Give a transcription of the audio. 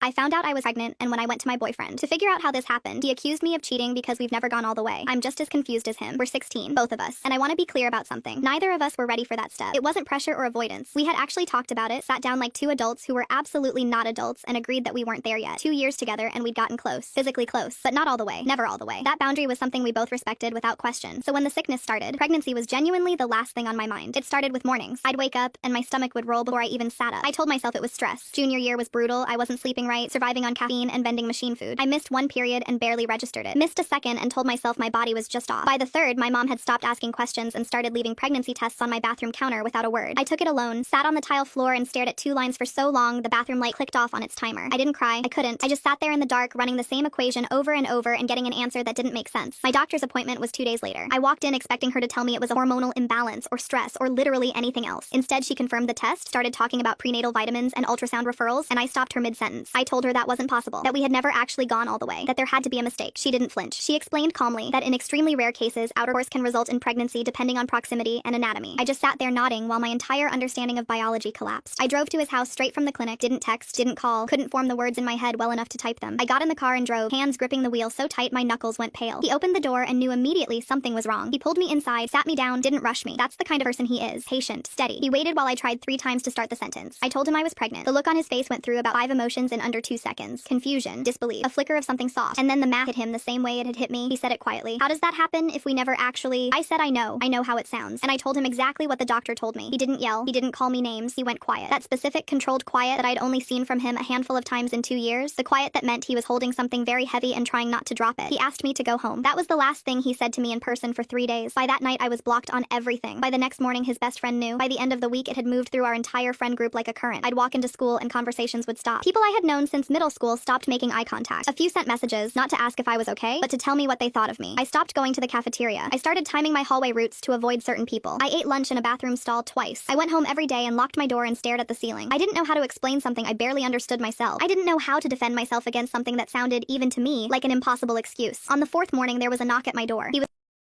I found out I was pregnant and when I went to my boyfriend to figure out how this happened, he accused me of cheating because we've never gone all the way. I'm just as confused as him. We're 16, both of us. And I want to be clear about something. Neither of us were ready for that step. It wasn't pressure or avoidance. We had actually talked about it, sat down like two adults who were absolutely not adults and agreed that we weren't there yet. 2 years together and we'd gotten close. Physically close, but not all the way. Never all the way. That boundary was something we both respected without question. So when the sickness started, pregnancy was genuinely the last thing on my mind. It started with mornings. I'd wake up and my stomach would roll before I even sat up. I told myself it was stress. Junior year was brutal. I wasn't sleeping right, surviving on caffeine and vending machine food. I missed one period and barely registered it. Missed a second and told myself my body was just off. By the third, my mom had stopped asking questions and started leaving pregnancy tests on my bathroom counter without a word. I took it alone, sat on the tile floor and stared at 2 lines for so long the bathroom light clicked off on its timer. I didn't cry. I couldn't. I just sat there in the dark running the same equation over and over and getting an answer that didn't make sense. My doctor's appointment was 2 days later. I walked in expecting her to tell me it was a hormonal imbalance or stress or literally anything else. Instead, she confirmed the test, started talking about prenatal vitamins and ultrasound referrals, and I stopped her mid-sentence. I told her that wasn't possible, that we had never actually gone all the way, that there had to be a mistake. She didn't flinch. She explained calmly that in extremely rare cases, outercourse can result in pregnancy depending on proximity and anatomy. I just sat there nodding while my entire understanding of biology collapsed. I drove to his house straight from the clinic, didn't text, didn't call, couldn't form the words in my head well enough to type them. I got in the car and drove, hands gripping the wheel so tight my knuckles went pale. He opened the door and knew immediately something was wrong. He pulled me inside, sat me down, didn't rush me. That's the kind of person he is. Patient, steady. He waited while I tried 3 times to start the sentence. I told him I was pregnant. The look on his face went through about 5 emotions in under 2 seconds. Confusion, disbelief, a flicker of something soft, and then the math hit him the same way it had hit me. He said it quietly. How does that happen if we never actually... I said I know how it sounds. And I told him exactly what the doctor told me. He didn't yell. He didn't call me names. He went quiet. That specific, controlled quiet that I'd only seen from him a handful of times in 2 years. The quiet that meant he was holding something very heavy and trying not to drop it. He asked me to go home. That was the last thing he said to me in person for 3 days. By that night, I was blocked on everything. By the next morning, his best friend knew. By the end of the week, it had moved through our entire friend group like a current. I'd walk into school and conversations would stop. People I had known since middle school stopped making eye contact. A few sent messages, not to ask if I was okay, but to tell me what they thought of me. I stopped going to the cafeteria. I started timing my hallway routes to avoid certain people. I ate lunch in a bathroom stall twice. I went home every day and locked my door and stared at the ceiling. I didn't know how to explain something I barely understood myself. I didn't know how to defend myself against something that sounded, even to me, like an impossible excuse. On the 4th morning, there was a knock at my door. He was